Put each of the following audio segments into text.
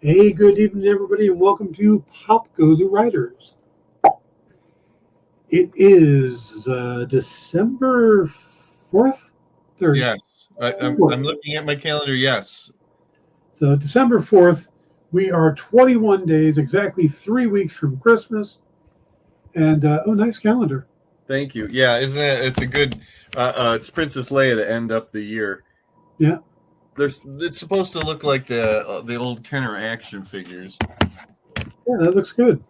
Hey, good evening, everybody, and welcome to Pop Go the Writers. It is December 4th, 3rd, Yes, I'm 4th. looking at my calendar. Yes, So, December 4th, we are 21 days, exactly 3 weeks from Christmas. And, oh, nice calendar. thank you. Yeah, isn't it? It's a good. It's Princess Leia to end up the year. Yeah, It's supposed to look like the old Kenner action figures. yeah, that looks good.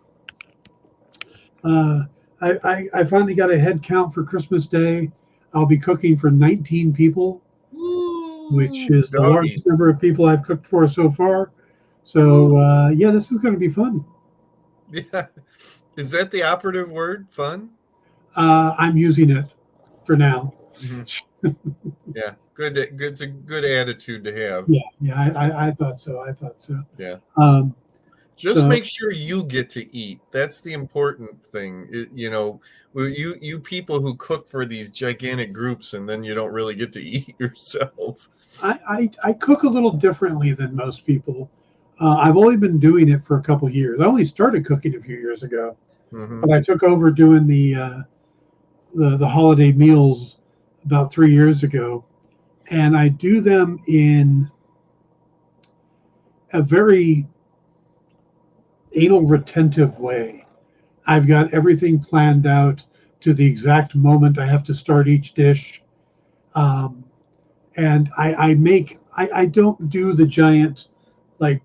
Uh, I finally got a head count for Christmas Day. I'll be cooking for 19 people, which Woo, is the largest doggies. number of people I've cooked for so far. So, Woo. yeah, this is going to be fun. Yeah, is that the operative word? Fun. I'm using it for now. Hmm. Yeah, good. Good. It's a good attitude to have. Yeah, yeah, I thought so. I thought so. Yeah. Um, Just so make sure you get to eat. That's the important thing. You people who cook for these gigantic groups and then you don't really get to eat yourself. I cook a little differently than most people. I've only been doing it for a couple years. I only started cooking a few years ago, Hmm. but I took over doing the holiday meals about 3 years ago, and I do them in a very anal retentive way. I've got everything planned out to the exact moment I have to start each dish. Um, and I don't do the giant, like,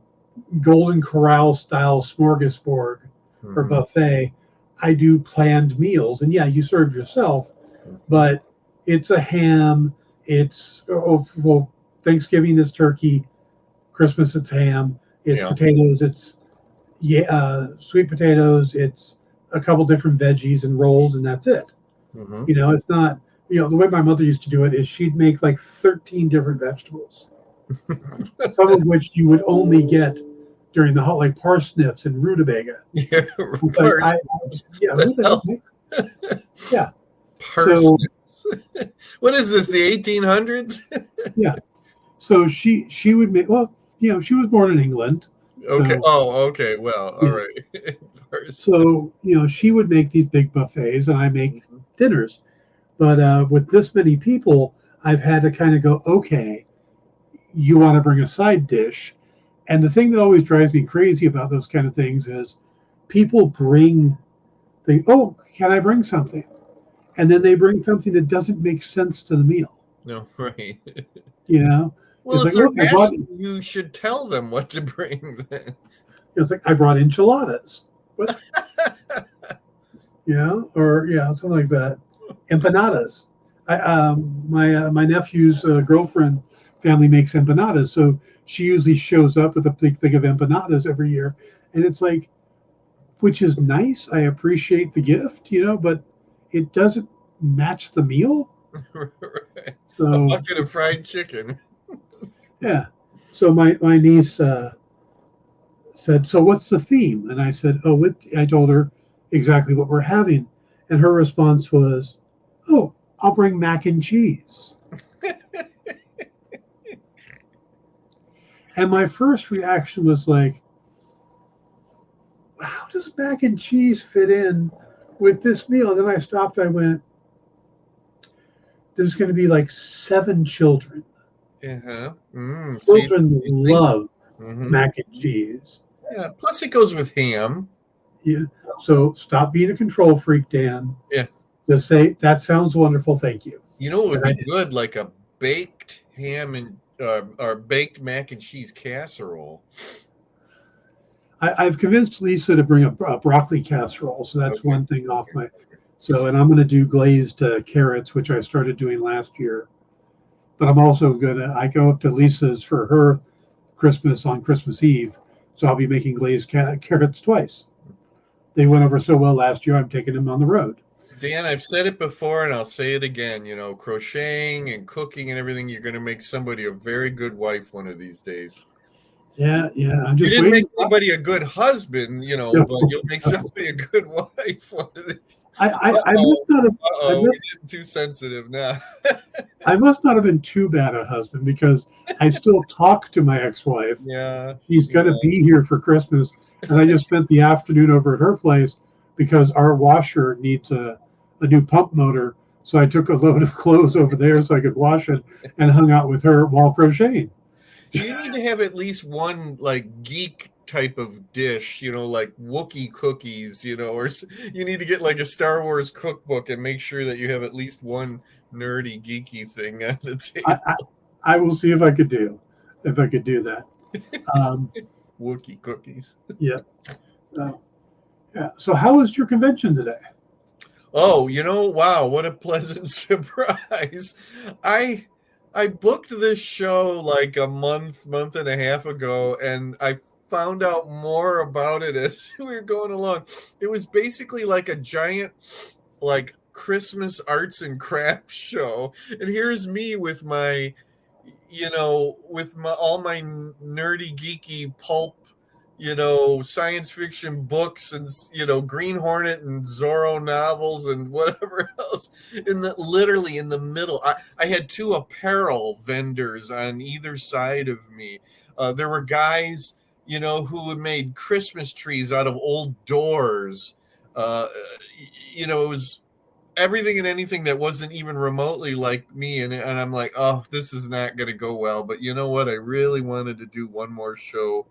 Golden Corral style smorgasbord or Hmm. buffet. I do planned meals. And yeah, you serve yourself, Hmm. but it's a ham. Well, Thanksgiving is turkey, Christmas it's ham, it's Yeah. potatoes, it's, yeah, sweet potatoes, it's a couple different veggies and rolls, and that's it. Hmm. It's not, the way my mother used to do it is she'd make like 13 different vegetables, some of which you would only get during the like parsnips and rutabaga. Yeah. It's like, Parsnips. yeah, The who the hell? heck? Yeah. So, Parsnips. What is this? The 1800s? yeah. So she would make, well, she was born in England. Okay. So, Oh, okay. Well, all yeah. right. Parsnips. So, she would make these big buffets and I make Mhm. dinners. But with this many people, I've had to kind of go, okay, you want to bring a side dish. And the thing that always drives me crazy about those kind of things is people oh, can I bring something? And then they bring something that doesn't make sense to the meal. No, right. You know, Well, it's if like, they're look, I brought, asking, you should tell them what to bring then. it's like I brought enchiladas. What? Or yeah, something like that. Empanadas. My nephew's girlfriend family makes empanadas, so she usually shows up with a big thing of empanadas every year, and it's like, which is nice. I appreciate the gift, but it doesn't match the meal. Right. A So bucket of fried chicken. yeah. So my niece said, "So what's the theme?" And I said, "Oh, I told her exactly what we're having, and her response was, "Oh, I'll bring mac and cheese." And my first reaction was like, "How does mac and cheese fit in with this meal?" And then I stopped. I went, "There's going to be like 7 children. Uh-huh. See, Children these things. love Hmm. mac and cheese." Yeah. Plus, it goes with ham. Yeah. So stop being a control freak, Dan. Yeah. Just say, "That sounds wonderful. Thank you." You know what would And I be did. good? Like a baked ham and or baked mac and cheese casserole. I've convinced Lisa to bring a broccoli casserole. So that's Okay. one thing off Okay. my. So, and I'm going to do glazed carrots, which I started doing last year. But I'm also I go up to Lisa's for her Christmas on Christmas Eve. So I'll be making glazed carrots twice. They went over so well last year, I'm taking them on the road. Dan, I've said it before and I'll say it again. Crocheting and cooking and everything, you're going to make somebody a very good wife one of these days. Yeah, yeah. I'm You just didn't make waiting. anybody a good husband, you know, No, but you'll make somebody a good wife. One of these. I must not have. I We're must. getting too sensitive now. I must not have been too bad a husband because I still talk to my ex-wife. Yeah, She's going to yeah. be here for Christmas, and I just spent the afternoon over at her place because our washer needs a new pump motor. So I took a load of clothes over there so I could wash it, and hung out with her while crocheting. You need to have at least one like geek type of dish, you know, like Wookiee cookies, you know, or you need to get like a Star Wars cookbook and make sure that you have at least one nerdy geeky thing on the I, table. I, I will see if I could do that. Um, Wookiee cookies. yeah. So, yeah. So how was your convention today? Oh, you know, wow, what a pleasant surprise. I I booked this show like a month and a half ago, and I found out more about it as we were going along. It was basically like a giant like Christmas arts and crafts show. And here's me with my with my all my nerdy geeky pulp science fiction books and Green Hornet and Zorro novels and whatever else literally in the middle. I had two apparel vendors on either side of me. There were guys who had made Christmas trees out of old doors. uh, it was everything and anything that wasn't even remotely like me, and I'm like, oh, this is not going to go well. But you know what, I really wanted to do one more show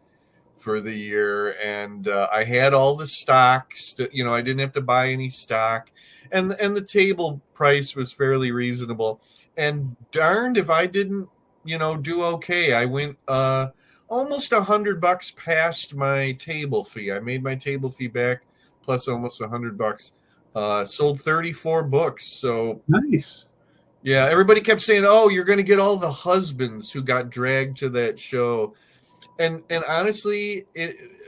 for the year, and I had all the stock. I didn't have to buy any stock, and the table price was fairly reasonable. And darned if I didn't, do okay. I went almost $100 past my table fee. I made my table fee back plus almost $100. Sold 34 books. So Nice. yeah, everybody kept saying, "Oh, you're going to get all the husbands who got dragged to that show." And honestly,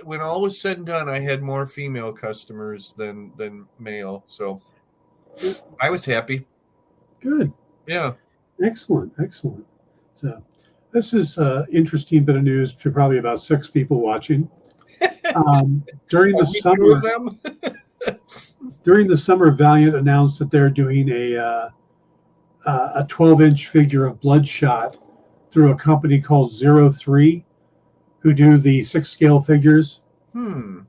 when all was said and done, I had more female customers than male, so I was happy. Good. Yeah. Excellent. Excellent. So this is an interesting bit of news to probably about 6 people watching. During Are the we two of summer, them? Valiant announced that they're doing a 12-inch figure of Bloodshot through a company called 03, who do the 6 scale figures. And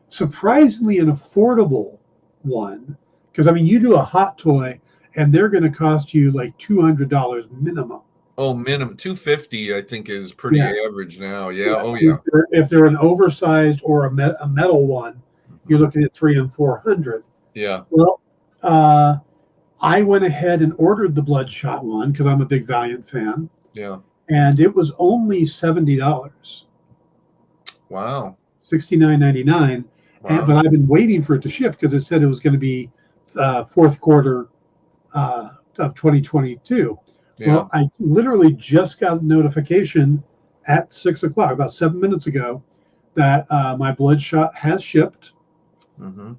surprisingly an affordable one, because I mean, you do a hot toy and they're going to cost you like $200 minimum. Oh, minimum 250, I think, is pretty average now. Yeah. Oh, If yeah. if they're an oversized or a metal one, you're looking at 300 and 400. Yeah. Well, I went ahead and ordered the Bloodshot one because I'm a big Valiant fan. Yeah. And it was only $70. Wow. $69.99. Wow. But I've been waiting for it to ship because it said it was going to be fourth quarter of 2022. Yeah. Well, I literally just got a notification at 6 o'clock, about 7 minutes ago, that my Bloodshot has shipped. Mm-hmm.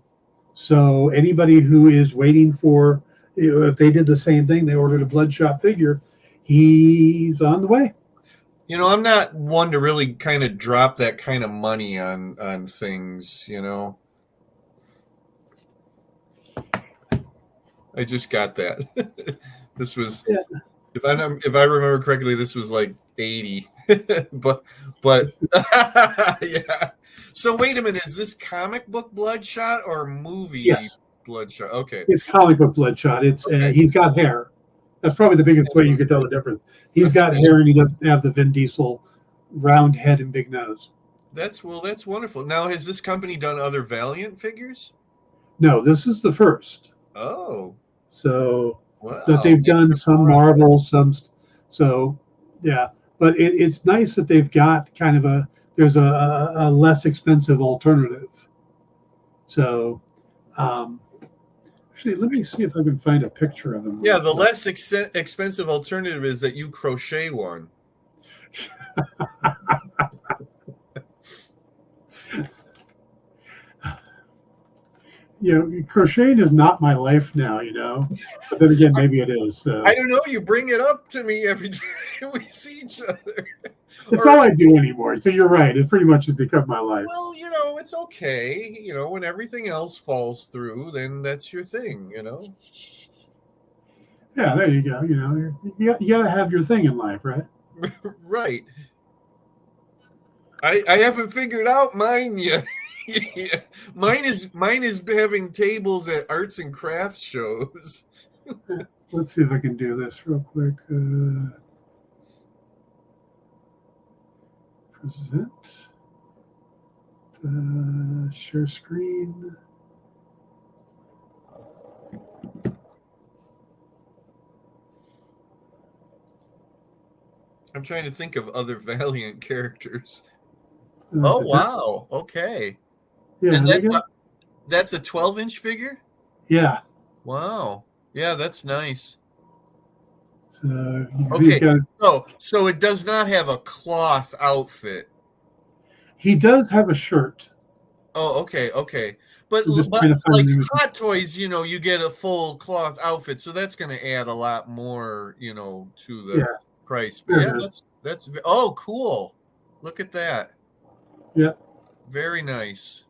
So anybody who is waiting for, if they did the same thing, they ordered a Bloodshot figure, he's on the way. I'm not one to really kind of drop that kind of money on things, I just got that. This was, if I remember correctly, this was like 80. but yeah. So wait a minute, is this comic book Bloodshot or movie Bloodshot? Okay. It's comic book Bloodshot. It's he's got hair. That's probably the biggest way you could tell the difference. He's got hair and he doesn't have the Vin Diesel round head and big nose. That's wonderful. Now, has this company done other Valiant figures? No, this is the first. Oh. So that they've done some Marvel, some. So yeah, but it's nice that they've got kind of there's a less expensive alternative. So actually, let me see if I can find a picture of him. Yeah, the less expensive alternative is that you crochet one. Crocheting is not my life now, but then again, maybe it is. So. I don't know. You bring it up to me every time we see each other. It's all I do anymore. So you're right. It pretty much has become my life. well, it's okay. When everything else falls through, then that's your thing. Yeah, there you go. You got to have your thing in life, right? Right. I haven't figured out mine yet. Yeah. Mine is having tables at arts and crafts shows. Let's see if I can do this real quick. Present. Share screen. I'm trying to think of other Valiant characters. Oh, wow. Okay. Yeah, And that's a 12-inch figure? yeah. Wow. Yeah, that's nice. So Okay. So it does not have a cloth outfit. he does have a shirt. Oh, okay. But I'm just trying to find like an image. Hot Toys, you get a full cloth outfit, so that's going to add a lot more, to the price. But There it that's oh, cool. Look at that. Yeah. Very nice.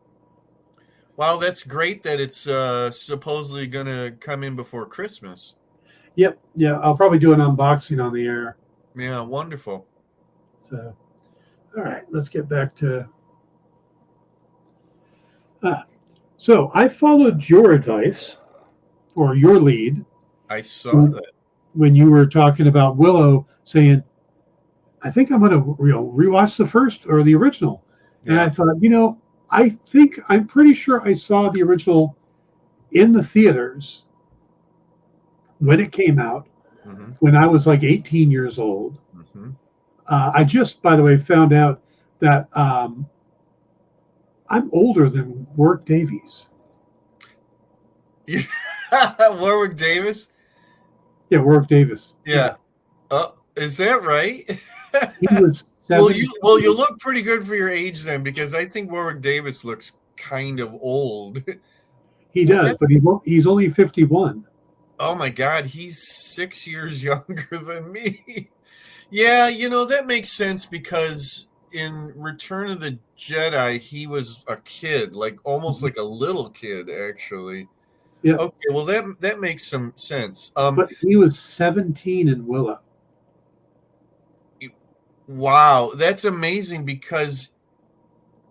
Wow, that's great that it's supposedly going to come in before Christmas. Yep. Yeah. I'll probably do an unboxing on the air. Yeah, wonderful. So, all right, let's get back to. So I followed your advice or your lead. I saw that when you were talking about Willow, saying, "I think I'm going to rewatch the first or the original." And I thought, I'm pretty sure I saw the original in the theaters when it came out, when I was like 18 years old. I just, by the way, found out that I'm older than Warwick Davis. Warwick Davis? Yeah, Warwick Davis. Yeah. Is that right? He was 70. Well, you look pretty good for your age then, because I think Warwick Davis looks kind of old. He does, but he's only 51. Oh my God, he's 6 years younger than me. Yeah, that makes sense because in Return of the Jedi, he was a kid, like almost like a little kid, actually. Yeah. Okay, well that makes some sense. But he was 17 in Willow. Wow, that's amazing because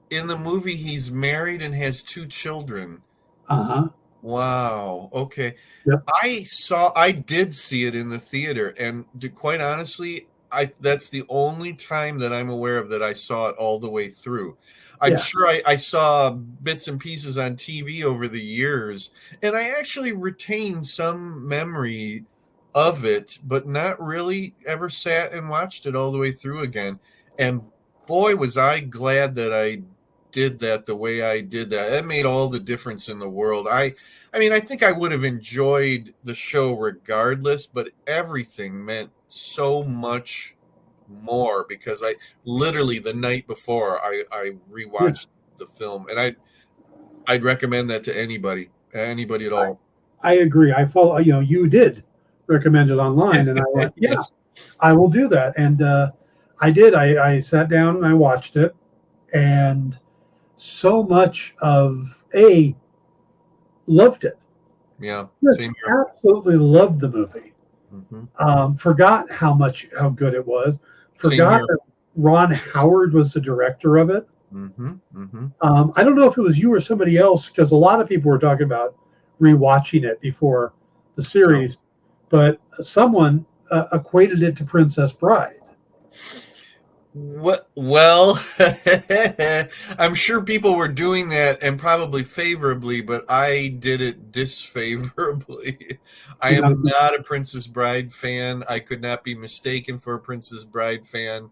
in the movie he's married and has 2 children. Uh-huh. Wow. Okay. Yep. I did see it in the theater, and quite honestly, that's the only time that I'm aware of that I saw it all the way through. I'm sure I saw bits and pieces on TV over the years, and I actually retained some memory of it, but not really ever sat and watched it all the way through again. And boy, was I glad that I did that the way I did that. That made all the difference in the world. I think I would have enjoyed the show regardless, but everything meant so much more because I literally the night before I rewatched the film, and I'd recommend that to anybody at all. I agree. I follow. You did recommend it online, and I went, Yes. I will do that. And I did. I sat down and I watched it, and so much of loved it. Yeah, same here. Absolutely loved the movie. Forgot how good it was. Forgot that Ron Howard was the director of it. I don't know if it was you or somebody else, because a lot of people were talking about rewatching it before the series, but someone equated it to Princess Bride. Well, I'm sure people were doing that and probably favorably, but I did it disfavorably. I am not a Princess Bride fan. I could not be mistaken for a Princess Bride fan.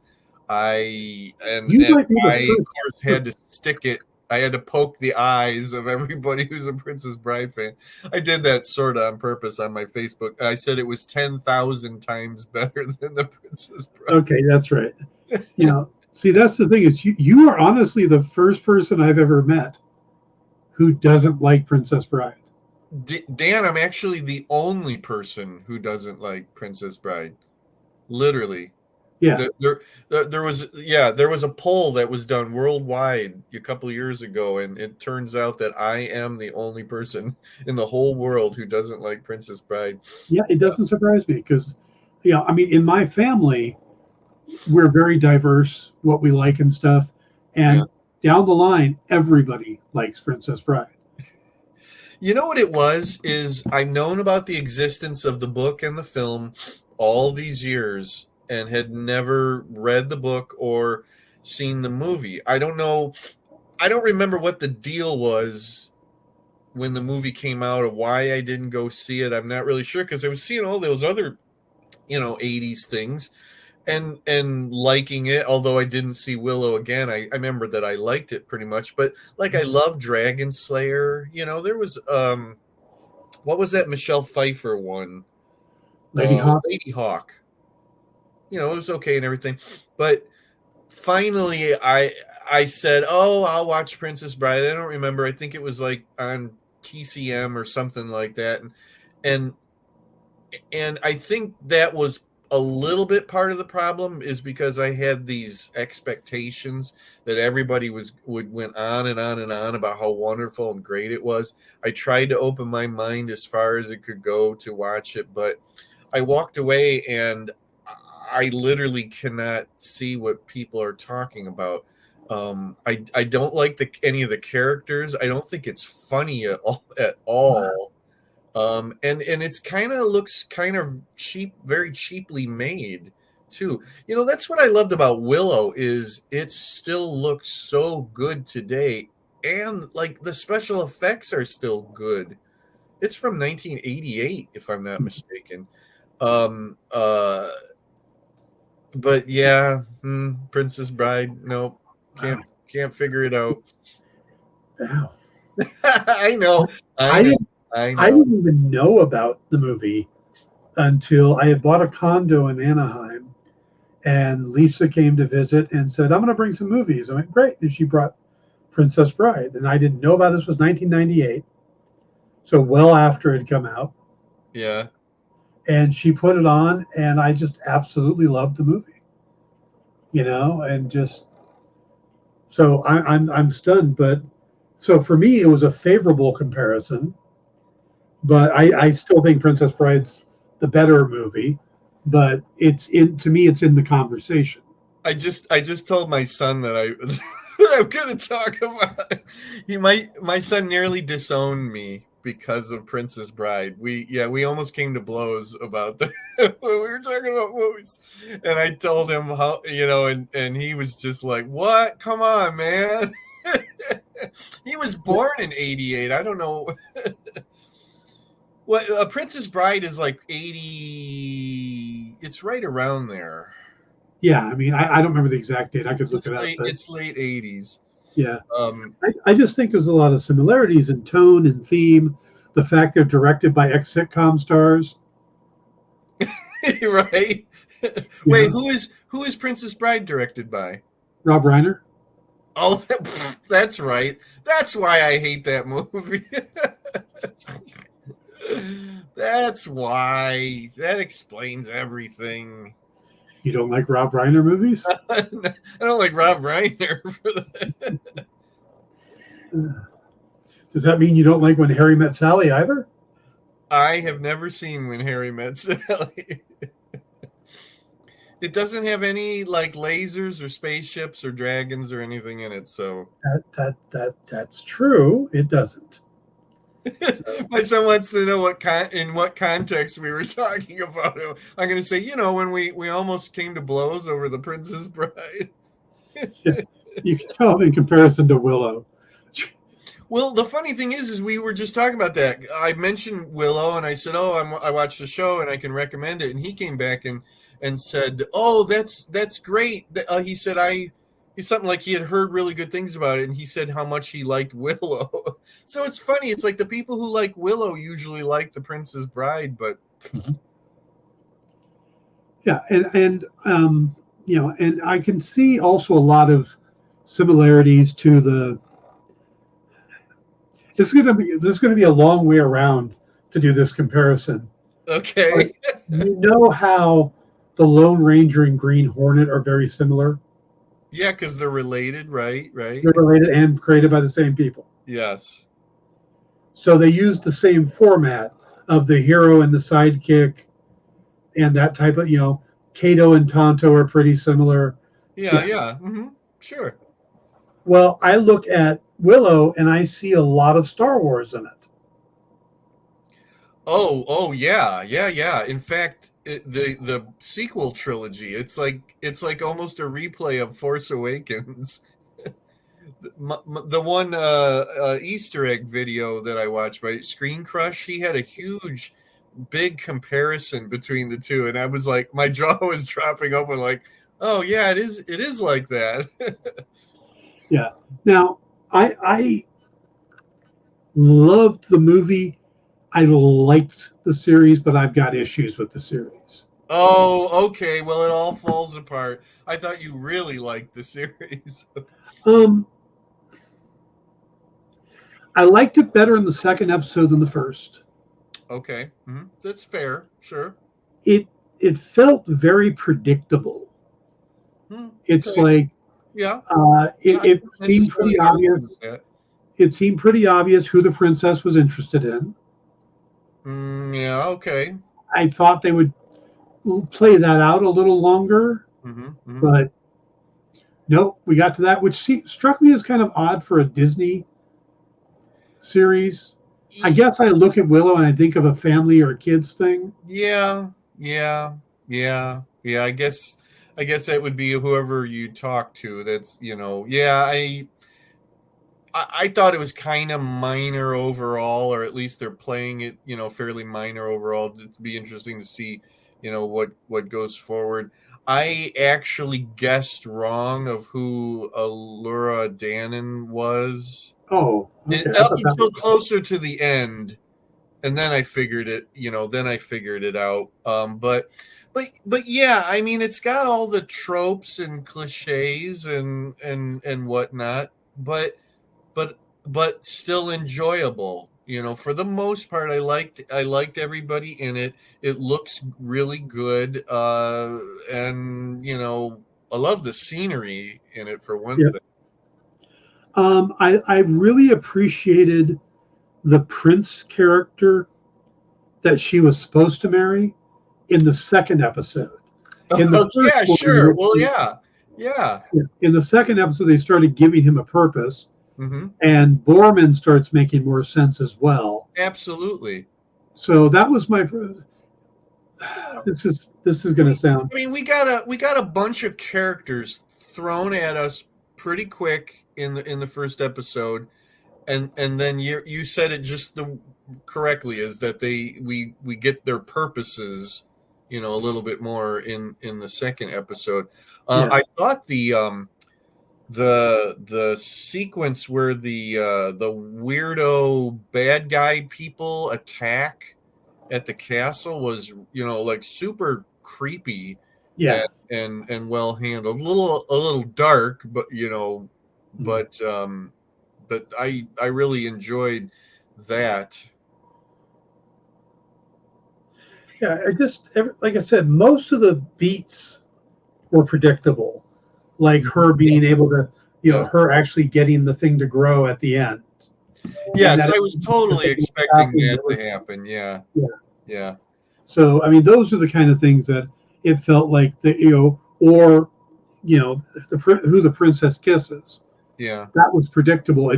I of course had to stick it. I had to poke the eyes of everybody who's a Princess Bride fan. I did that sort of on purpose on my Facebook. I said it was 10,000 times better than the Princess Bride. Okay, that's right. See, that's the thing is you are honestly the first person I've ever met who doesn't like Princess Bride. Dan, I'm actually the only person who doesn't like Princess Bride. Literally. Yeah. There was a poll that was done worldwide a couple of years ago, and it turns out that I am the only person in the whole world who doesn't like Princess Bride. Yeah, it doesn't surprise me because, I mean, in my family, we're very diverse, what we like and stuff. Yeah. And down the line, everybody likes Princess Bride. You know what it was is I've known about the existence of the book and the film all these years and had never read the book or seen the movie. I don't know. I don't remember what the deal was when the movie came out or why I didn't go see it. I'm not really sure because I was seeing all those other, 80s things and liking it, although I didn't see Willow again. I remember that I liked it pretty much, but like I love Dragon Slayer. There was what was that Michelle Pfeiffer one? Lady Hawk. Lady Hawk. It was okay and everything, but finally I said, "Oh, I'll watch Princess Bride." I don't remember. I think it was like on TCM or something like that, and and I think that was a little bit part of the problem is because I had these expectations that everybody went on and on and on about how wonderful and great it was. I tried to open my mind as far as it could go to watch it, but I walked away and I literally cannot see what people are talking about. I don't like any of the characters. I don't think it's funny at all. And it's looks kind of cheap, very cheaply made too. That's what I loved about Willow is it still looks so good today, and like the special effects are still good. It's from 1988, if I'm not mistaken. But yeah, Princess Bride, nope, Wow. can't figure it out. Wow. I know. I didn't even know about the movie until I had bought a condo in Anaheim, and Lisa came to visit and said, "I'm going to bring some movies." I went, "Great," and she brought Princess Bride, and I didn't know about this. Was 1998, so well after it had come out. Yeah. And she put it on, and I just absolutely loved the movie. And just so I'm stunned. But so for me, it was a favorable comparison. But I still think Princess Bride's the better movie. But to me, it's in the conversation. I just told my son that I'm going to talk about it. My son nearly disowned me because of Princess Bride. We almost came to blows about that when we were talking about movies. And I told him how, and he was just like, "What? Come on, man." He was born in 88. I don't know. Well, Princess Bride is like 80. It's right around there. Yeah, I mean, I don't remember the exact date. I could look it up. But It's late 80s. Yeah. I just think there's a lot of similarities in tone and theme. The fact they're directed by ex-sitcom stars. Right. Wait, who is Princess Bride directed by? Rob Reiner. Oh, that's right. That's why I hate that movie. That's why. That explains everything. You don't like Rob Reiner movies? I don't like Rob Reiner for that. Does that mean you don't like When Harry Met Sally either? I have never seen When Harry Met Sally. It doesn't have any like lasers or spaceships or dragons or anything in it, so that's true. It doesn't. My son wants to know in what context we were talking about it. I'm going to say, when we almost came to blows over the Princess Bride. Yeah, you can tell in comparison to Willow. Well, the funny thing is we were just talking about that. I mentioned Willow, and I said, "Oh, I watched the show, and I can recommend it." And he came back and said, "Oh, that's great." He said he's something like he had heard really good things about it, and he said how much he liked Willow. So it's funny. It's like the people who like Willow usually like the Princess Bride, but yeah, and and I can see also a lot of similarities to the. This is going to be a long way around to do this comparison. okay. But you know how the Lone Ranger and Green Hornet are very similar. Yeah, because they're related, right? Right. They're related and created by the same people. Yes. So they use the same format of the hero and the sidekick and that type of, Kato and Tonto are pretty similar. Yeah. Yeah. Mm-hmm. Sure. Well, I look at Willow and I see a lot of Star Wars in it. Oh, yeah, yeah, yeah. In fact, the sequel trilogy, it's like almost a replay of Force Awakens. The one Easter egg video that I watched by Screen Crush, he had a huge, big comparison between the two, and I was like, my jaw was dropping open, like, oh yeah, it is like that. Yeah. Now, I loved the movie. I liked the series, but I've got issues with the series. Oh, okay. Well, it all falls apart. I thought you really liked the series. Um, I liked it better in the second episode than the first. Okay, that's fair. Sure. It felt very predictable. It's Okay. like Yeah. it Not seemed pretty necessarily obvious. arguing with that. It seemed pretty obvious who the princess was interested in. Yeah. Okay. I thought they would play that out a little longer, but nope, we got to that, which struck me as kind of odd for a Disney series. I guess I look at Willow and I think of a family or a kids thing. Yeah. Yeah. Yeah. Yeah. I guess that would be whoever you talk to. That's Yeah. I thought it was kind of minor overall, or at least they're playing it, fairly minor overall. It'd be interesting to see, what goes forward. I actually guessed wrong of who Allura Dannon was. Oh, okay. Up until closer to the end, and then I figured it. Then I figured it out. But yeah, I mean, it's got all the tropes and cliches and whatnot, but still enjoyable. For the most part, I liked everybody in it. It looks really good, and I love the scenery in it for one thing. I really appreciated the prince character that she was supposed to marry in the second episode. In the yeah, sure. Well, yeah. In the second episode, they started giving him a purpose. And Borman starts making more sense as well. Absolutely. So that was my. This is going to sound. I mean, we got a bunch of characters thrown at us pretty quick in the first episode, and then you said it just correctly, is that we get their purposes, a little bit more in the second episode. I thought the sequence where the weirdo bad guy people attack at the castle was like super creepy, and well handled, a little dark, but but I really enjoyed that. Yeah, like I said, most of the beats were predictable. Like her being able to, her actually getting the thing to grow at the end. Yes, I was totally expecting that to happen. Yeah. So, I mean, those are the kind of things that it felt like who the princess kisses. Yeah. That was predictable. I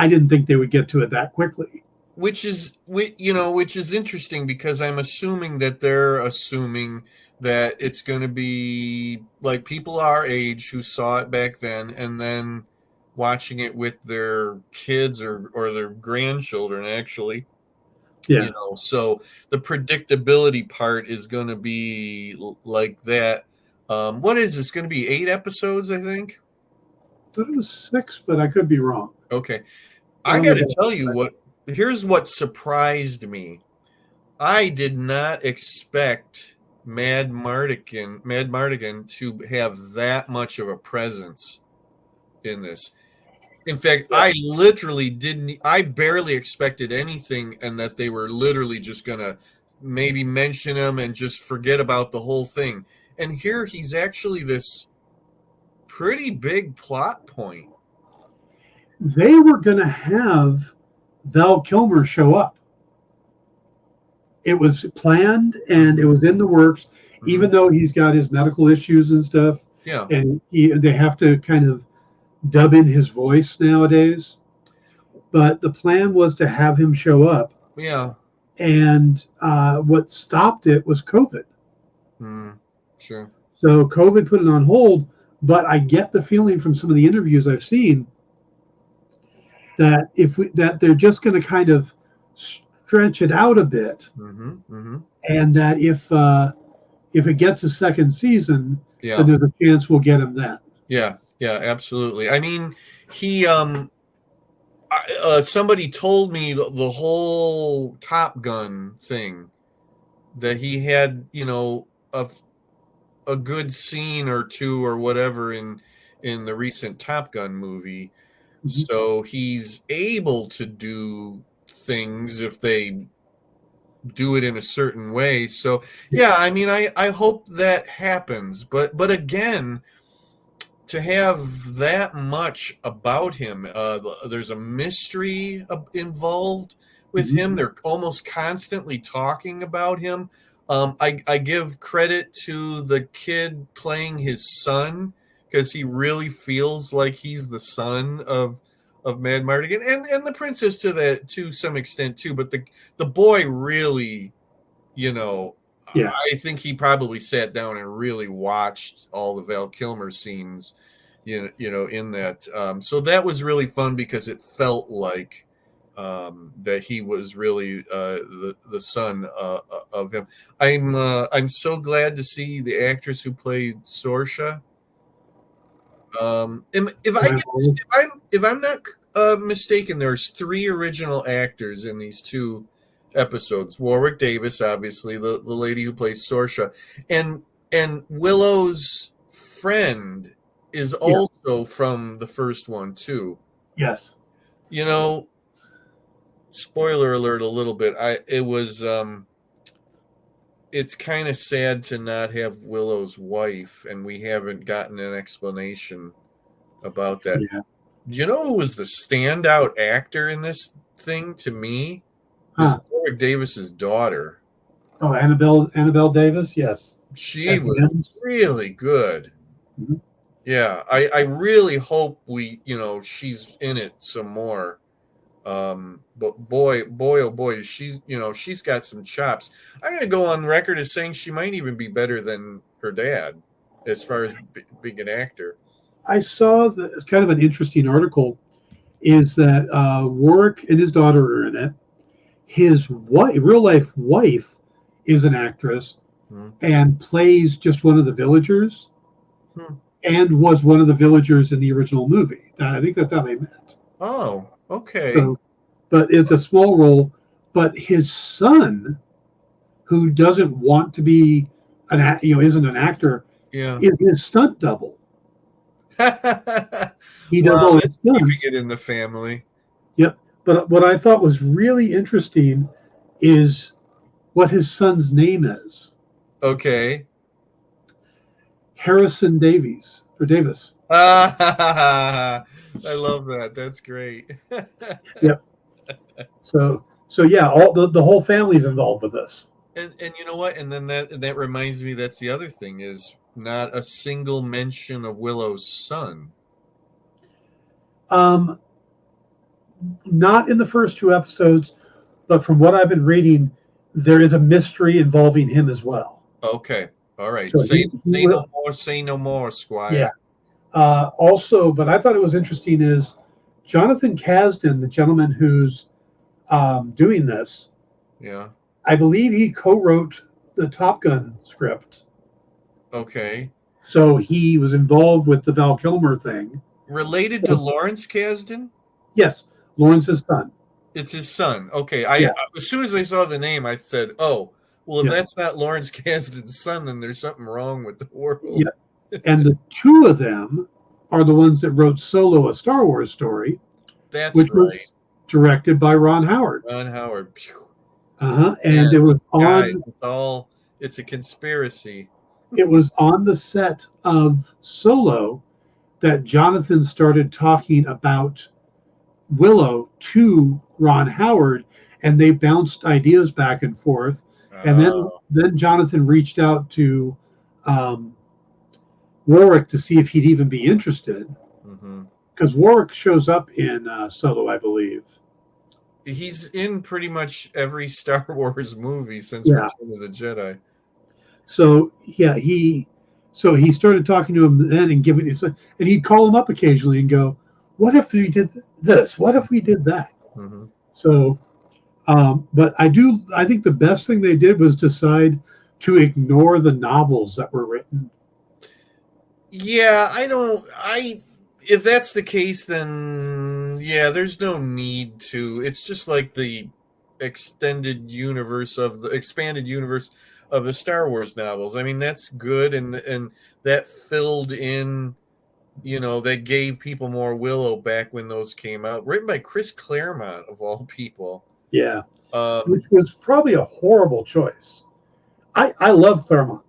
didn't think they would get to it that quickly. Which is interesting, because I'm assuming that they're assuming that it's going to be like people our age who saw it back then, and then watching it with their kids or their grandchildren, actually. Yeah. So the predictability part is going to be like that. What is this going to be? 8 episodes, I think. I thought it was 6, but I could be wrong. Okay. I got to tell you here's what surprised me. I did not expect Mad Mardigan to have that much of a presence in this. In fact, I literally I barely expected anything, and that they were literally just going to maybe mention him and just forget about the whole thing. and here he's actually this pretty big plot point. They were going to have Val Kilmer show up. It was planned and it was in the works, even though he's got his medical issues and stuff. Yeah. And they have to kind of dub in his voice nowadays. But the plan was to have him show up. Yeah. And what stopped it was COVID. Sure. So COVID put it on hold. But I get the feeling from some of the interviews I've seen that that they're just going to kind of stretch it out a bit, and that if it gets a second season, then there's a chance we'll get him then. Yeah, absolutely. I mean, he somebody told me the whole Top Gun thing, that he had, a good scene or two or whatever in the recent Top Gun movie. So he's able to do things if they do it in a certain way. So yeah, I mean, I hope that happens, but again, to have that much about him, there's a mystery involved with him. They're almost constantly talking about him. I give credit to the kid playing his son, because he really feels like he's the son of Mad Mardigan, and the princess to some extent too. But the boy really, I think he probably sat down and really watched all the Val Kilmer scenes, in that. So that was really fun, because it felt like that he was really the son of him. I'm so glad to see the actress who played Saoirse. If I'm not mistaken, there's 3 original actors in these 2 episodes. Warwick Davis, obviously, the lady who plays Saoirse, and Willow's friend is also from the first one too. Yes. Spoiler alert a little bit. It's kind of sad to not have Willow's wife, and we haven't gotten an explanation about that. Yeah. Do you know who was the standout actor in this thing to me? It was Warwick Davis's daughter. Oh, Annabelle Davis? Yes. She was really good. Yeah, I really hope she's in it some more. But boy, oh boy, she's got some chops. I'm going to go on record as saying she might even be better than her dad as far as being an actor. I saw it's kind of an interesting article, is that Warwick and his daughter are in it. His real life wife is an actress and plays just one of the villagers, and was one of the villagers in the original movie. I think that's how they met. Oh, okay. So, but it's a small role. But his son, who doesn't want to be isn't an actor, is his stunt double. He does all his stunts. Keeping it in the family. Yep. But what I thought was really interesting is what his son's name is. Okay. Harrison Davies. I love that. That's great. Yep. So yeah, all the whole family's involved with this. And you know what? And then that reminds me, that's the other thing, is not a single mention of Willow's son. Not in the first 2 episodes, but from what I've been reading, there is a mystery involving him as well. Okay. All right. So Say no more, Squire. Yeah. Also, but I thought it was interesting is Jonathan Kasdan, the gentleman who's doing this. Yeah. I believe he co-wrote the Top Gun script. Okay. So he was involved with the Val Kilmer thing. Related to Lawrence Kasdan? Yes, Lawrence's son. It's his son. Okay. As soon as I saw the name, I said, "Oh, well, if that's not Lawrence Kasdan's son, then there's something wrong with the world." Yeah. And the 2 of them are the ones that wrote Solo, a Star Wars story. Which was directed by Ron Howard. And And it was on. Guys, it's a conspiracy. it was on the set of Solo that Jonathan started talking about Willow to Ron Howard, and they bounced ideas back and forth. And Oh. then Jonathan reached out to um, Warwick to see if he'd even be interested, Mm-hmm. because Warwick shows up in Solo, I believe. He's in pretty much every Star Wars movie since Yeah. Return of the Jedi. So yeah, he started talking to him then and and he'd call him up occasionally and go, "What if we did this? What if we did that?" Mm-hmm. So, but I think the best thing they did was decide to ignore the novels that were written. Yeah, if that's the case, then yeah, there's no need to. It's just like the expanded universe of the Star Wars novels. I mean, that's good, and that filled in, that gave people more Willow back when those came out. Written by Chris Claremont of all people. Yeah, which Um, was probably a horrible choice. I love Claremont.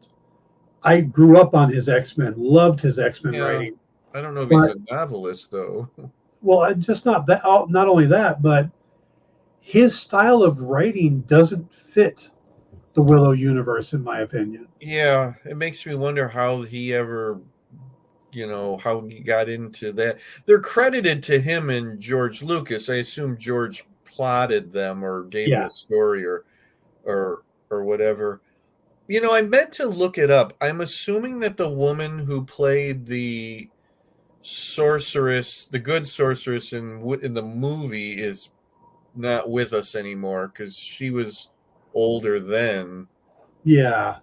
I grew up on his X-Men, loved his X-Men yeah, writing, I don't know if he's but a novelist though. just not that. Not only that, but his style of writing doesn't fit the Willow universe, in my opinion. Yeah, it makes me wonder how he ever, how he got into that. They're credited to him and George Lucas. I assume George plotted them or gave him Yeah, the story or or whatever. I meant to look it up. I'm assuming that the woman who played the sorceress, the good sorceress in the movie, is not with us anymore because she was older then. yeah,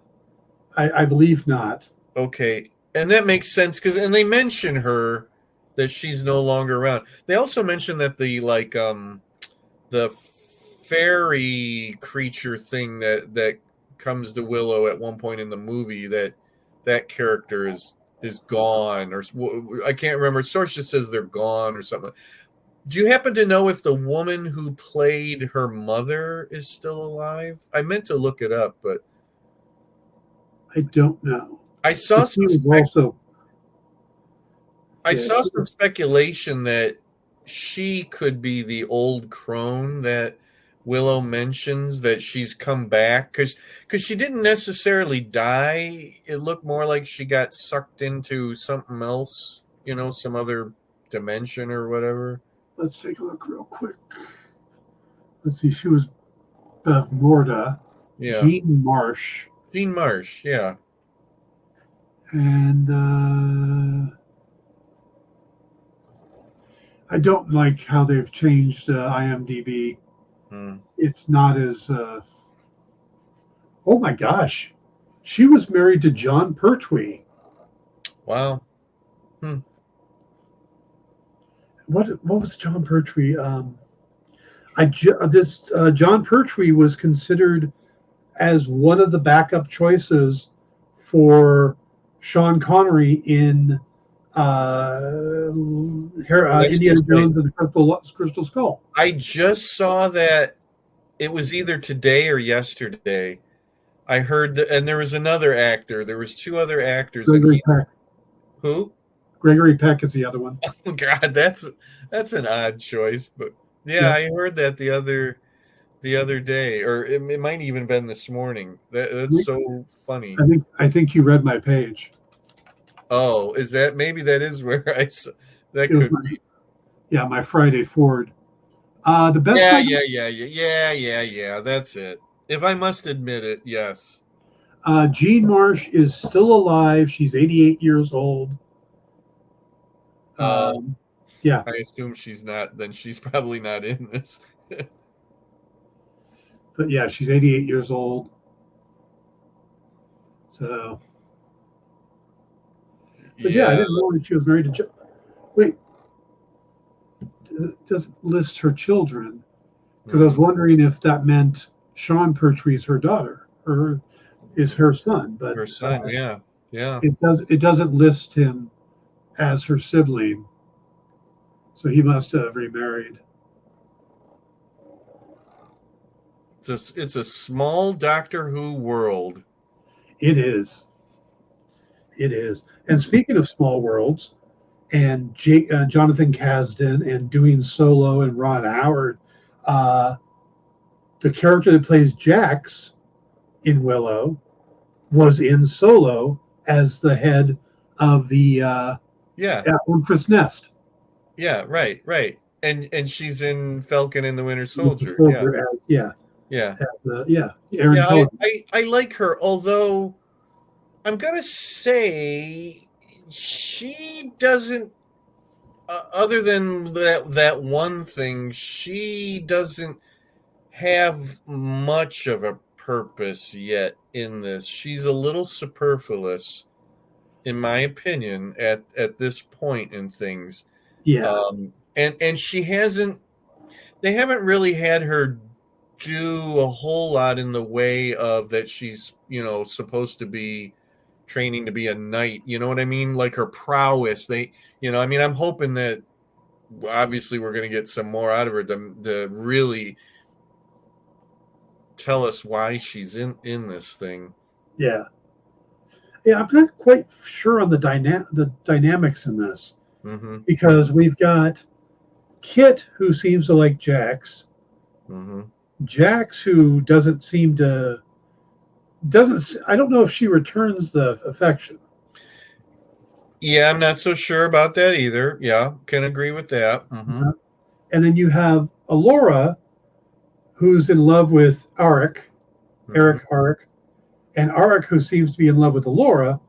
I believe not. Okay, and that makes sense and they mention her, that she's no longer around. They also mention that the fairy creature thing that comes to Willow at one point in the movie, that character is gone, or I can't remember. Source just says they're gone or something. Do you happen to know if the woman who played her mother is still alive? I meant to look it up, but I don't know. I But saw she some was also, I yeah, saw some speculation that she could be the old crone that Willow mentions, that she's come back because she didn't necessarily die. It looked more like she got sucked into something else, some other dimension or whatever. let's take a look real quick. Let's see, she was Bev Morda, Yeah, Jean Marsh, Jean Marsh. Yeah. and I don't like how they've changed IMDb. Hmm. It's not as, oh my gosh, she was married to John Pertwee. Wow. Hmm. What was John Pertwee? John Pertwee was considered as one of the backup choices for Sean Connery in Last Indiana Crusade. Jones and the Crystal Skull. I just saw that it was either today or yesterday. I heard that, and there was another actor. There was two other actors, and Gregory Peck. who? Gregory Peck is the other one. Oh God, that's an odd choice, but yeah, Yep. I heard that the other day, or it might even been this morning. That's so funny. I think you read my page. Oh, maybe that is where that It was could my be. yeah my Friday Ford. The best Yeah, way. yeah, yeah, yeah, yeah, yeah, yeah. That's it. If I must admit it, yes. Jean Marsh is still alive. She's 88 years old. Uh, Um, yeah, I assume she's not. Then she's probably not in this. but yeah, she's 88 years old. So, but yeah, I Yeah. didn't know that she was married to. Wait, it doesn't list her children because I was Mhm. wondering if that meant Sean Pertwee is her daughter or is her son, but Her son. Yeah, yeah. it doesn't list him as her sibling, so he must have remarried. It's a small Doctor Who world. It is. It is. And speaking of small worlds, and Jonathan Kasdan and doing Solo and Ron Howard, uh, the character that plays Jax in Willow was in Solo as the head of the Yeah. Empress Nest. Yeah, right. And she's in Falcon and the Winter Soldier. Yeah. Yeah. Aaron Yeah, Pelican. I like her, although I'm gonna say she doesn't, other than that one thing, she doesn't have much of a purpose yet in this. She's a little superfluous, in my opinion, at this point in things. Yeah. And she hasn't. They haven't really had her do a whole lot in the way of that she's supposed to be training to be a knight. You know what I mean? Like her prowess. I mean, I'm hoping that obviously we're going to get some more out of her to really tell us why she's in this thing. Yeah. Yeah, I'm not quite sure on the dynamics in this, because we've got Kit, who seems to like Jax. Jax, who doesn't. I don't know if she returns the affection. Yeah, I'm not so sure about that either. Yeah, can agree with that. And then you have Alora, who's in love with Eric Arik, and Arik, who seems to be in love with Alora.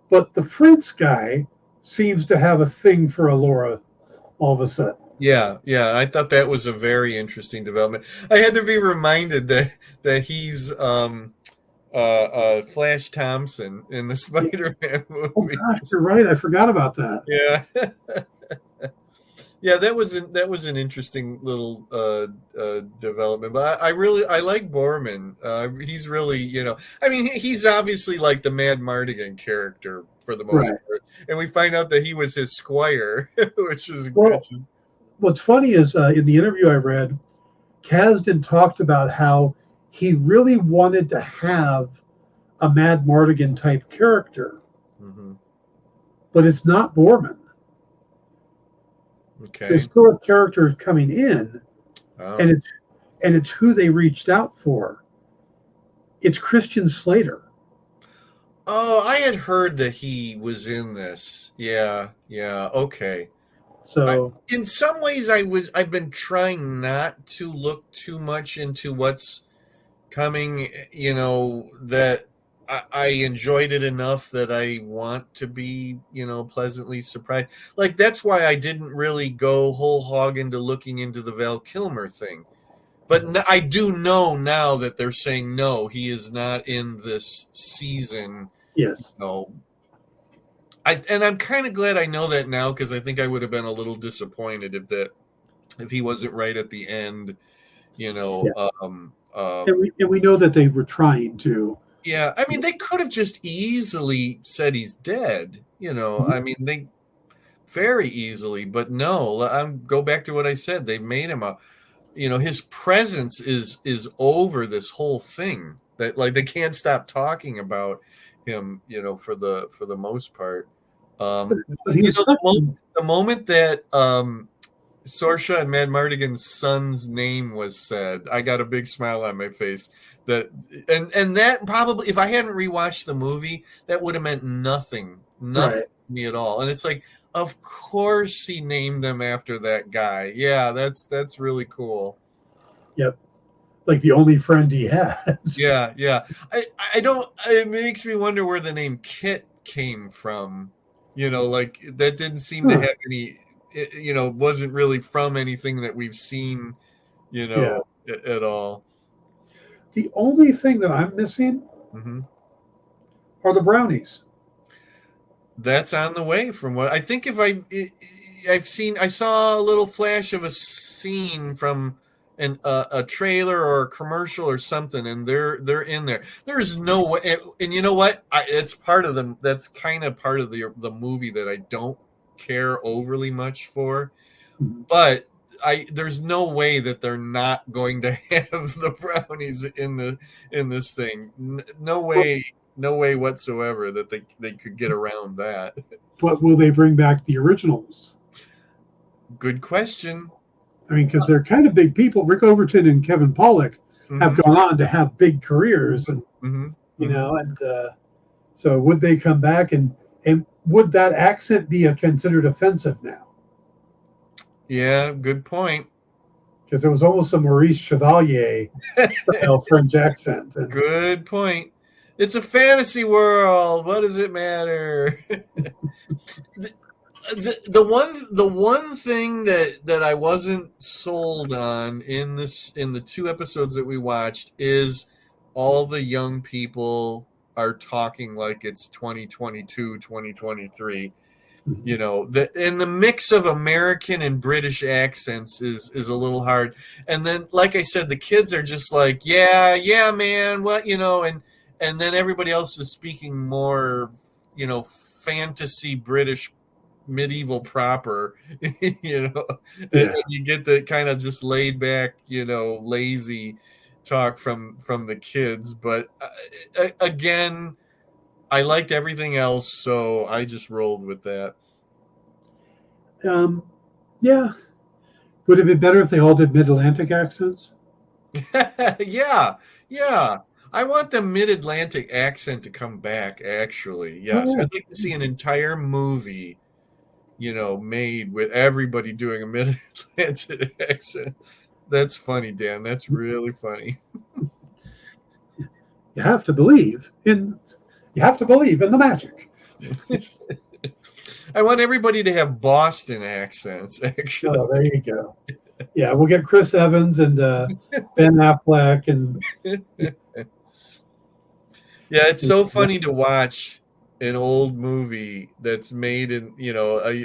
But the Prince guy seems to have a thing for Alora all of a sudden. Yeah, I thought that was a very interesting development. I had to be reminded that he's Flash Thompson in the Spider-Man movie. Oh gosh, you're right. I forgot about that. Yeah. Yeah, that was an interesting little development. But I like Borman. He's really, I mean, he's obviously like the Mad Mardigan character for the most part, and we find out that he was his squire, which is good. What's funny is in the interview I read, Kasdan talked about how he really wanted to have a Mad Mardigan type character, but it's not Borman. Okay. There's still a character coming in, and it's who they reached out for. It's Christian Slater. Oh, I had heard that he was in this. Yeah. Okay. So in some ways, I've been trying not to look too much into what's coming. That I enjoyed it enough that I want to be, pleasantly surprised. Like, that's why I didn't really go whole hog into looking into the Val Kilmer thing. But I do know now that they're saying, no, he is not in this season. Yes. No. And I'm kind of glad I know that now, because I think I would have been a little disappointed if he wasn't right at the end, Yeah. And we know that they were trying to. Yeah, I mean, they could have just easily said he's dead. I mean, they very easily, but no. Go back to what I said. They made him his presence is over this whole thing. That, like, they can't stop talking about him. For the most part. The moment that Saoirse and Mad Mardigan's son's name was said, I got a big smile on my face. And that probably, if I hadn't rewatched the movie, that would have meant nothing to me at all. And it's like, of course he named them after that guy. Yeah, that's really cool. Yep. Like the only friend he has. Yeah. I don't. It makes me wonder where the name Kit came from. Like, that didn't seem to have any. Wasn't really from anything that we've seen. At all. The only thing that I'm missing are the brownies. That's on the way, from what I think. I saw a little flash of a scene from a trailer or a commercial or something, and they're in there. There's no way, and you know what? It's part of them. That's kind of part of the movie that I don't care overly much for, but there's no way that they're not going to have the brownies in this thing. No way no way whatsoever that they could get around that. But will they bring back the originals? Good question. I mean, because they're kind of big people. Rick Overton and Kevin Pollak have Mm-hmm. gone on to have big careers, and Mm-hmm. you know, and so would they come back, and would that accent be considered offensive now? Yeah, good point. Because it was almost a Maurice Chevalier style French accent. And, Good point. It's a fantasy world. What does it matter? The one thing that I wasn't sold on in the 2 episodes that we watched is all the young people are talking like it's 2022, 2023. You know, the mix of American and British accents is a little hard. And then, like I said, the kids are just like, yeah, man, what, and then everybody else is speaking more, fantasy British medieval proper, you know, and you get the kind of just laid back, lazy talk from the kids. But again, I liked everything else, so I just rolled with that. yeah. Would it be better if they all did mid-Atlantic accents? Yeah. I want the mid-Atlantic accent to come back, actually. Yes. Oh, yeah. I'd like to see an entire movie, made with everybody doing a mid-Atlantic accent. That's funny, Dan. That's really funny. You have to believe in the magic. I want everybody to have Boston accents, actually. Oh, there you go. Yeah, we'll get Chris Evans and Ben Affleck and yeah, it's so funny to watch an old movie that's made in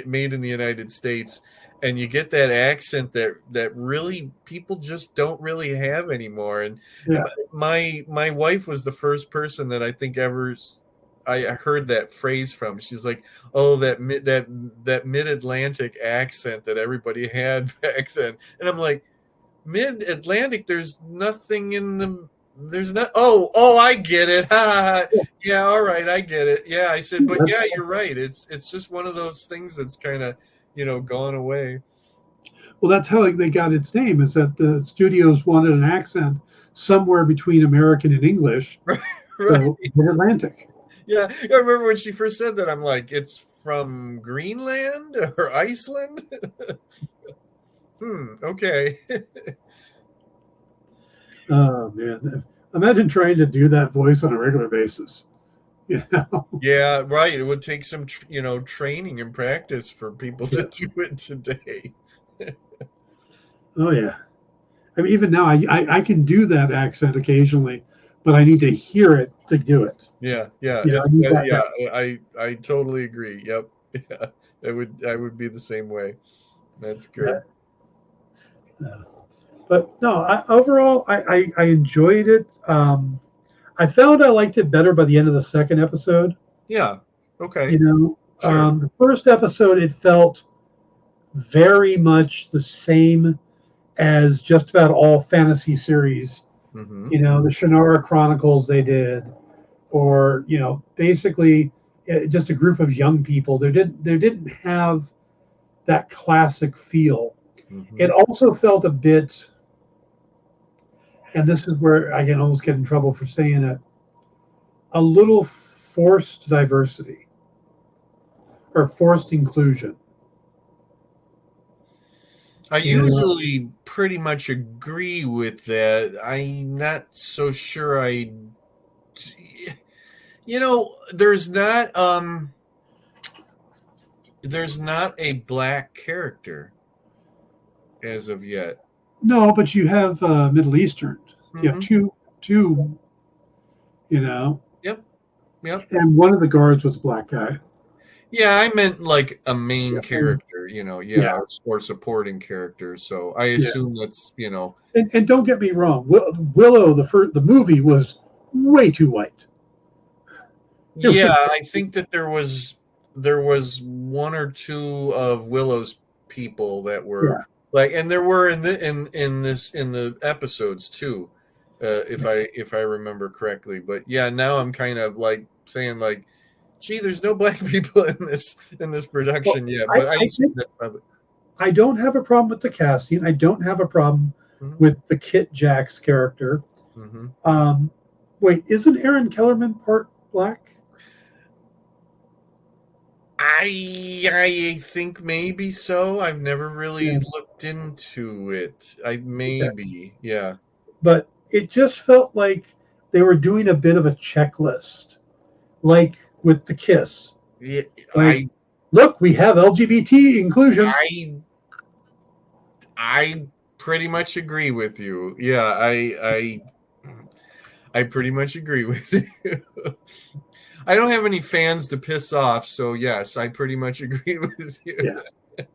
made in the United States, and you get that accent that really people just don't really have anymore. And my wife was the first person that I think ever I heard that phrase from. She's like, "Oh, that mid-Atlantic accent that everybody had back then," and I'm like, "Mid-Atlantic? There's nothing in the." There's not. Oh, I get it. Yeah, all right, I get it. Yeah, I said, but yeah, you're right. It's just one of those things that's kind of, gone away. Well, that's how they got its name. Is that the studios wanted an accent somewhere between American and English, Right. So Mid-Atlantic. Yeah, I remember when she first said that. I'm like, it's from Greenland or Iceland. Okay. Oh man, imagine trying to do that voice on a regular basis. Yeah, right. It would take some, training and practice for people to do it today. Oh yeah. I mean, even now, I can do that accent occasionally, but I need to hear it to do it. Yeah. I totally agree. Yep. Yeah, I would be the same way. That's good. But no, overall, I enjoyed it. I found I liked it better by the end of the second episode. Yeah. Okay. Sure. The first episode, it felt very much the same as just about all fantasy series. Mm-hmm. The Shannara Chronicles they did, or basically just a group of young people. They didn't have that classic feel. Mm-hmm. It also felt a bit, and this is where I can almost get in trouble for saying it, a little forced diversity or forced inclusion. I usually pretty much agree with that. I'm not so sure there's not a black character as of yet. No, but you have Middle Eastern. Mm-hmm. You have two. Yep. And one of the guards was a black guy. Yeah, I meant like a main character, or supporting character. So I assume that's, And don't get me wrong, Willow, the movie was way too white. I think that there was one or two of Willow's people that were like, and there were in the episodes too. if I remember correctly. But yeah, now I'm kind of like saying like, gee, there's no black people in this Well, production yet. I, But I I assume think that's probably. I don't have a problem with the casting. I don't have a problem Mhm, with the Kit Jax character. mhm. Um, Wait, isn't Aaron Kellerman part black? I think maybe so. I've never Yeah. really looked into it. I Okay. maybe, yeah. But it just felt like they were doing a bit of a checklist, like with the kiss. Yeah, Like, look, we have LGBT inclusion. I I pretty much agree with you. Yeah, I pretty much agree with you. I don't have any fans to piss off, so yes, I pretty much agree with you. Yeah.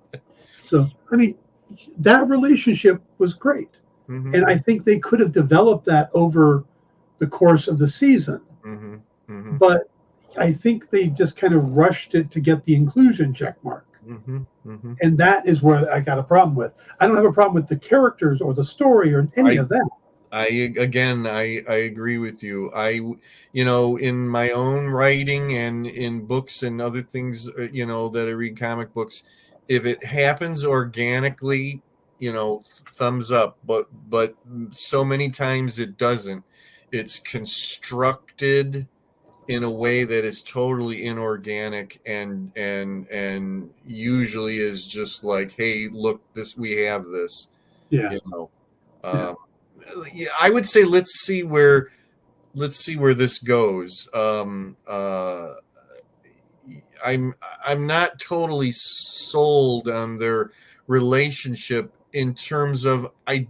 So, I mean, that relationship was great. And Hmm. I think they could have developed that over the course of the season. Hmm. Hmm. But I think they just kind of rushed it to get the inclusion check mark. Hmm. Hmm. And that is where I got a problem with. I don't have a problem with the characters or the story or any I of that. I again I agree with you. In my own writing and in books and other things, that I read comic books, if it happens organically, thumbs up. But so many times it doesn't. It's constructed in a way that is totally inorganic and usually is just like, hey, look, this we have this, Yeah. you know. Yeah. Um, yeah, I would say let's see where this goes. I'm I'm not totally sold on their relationship in terms of I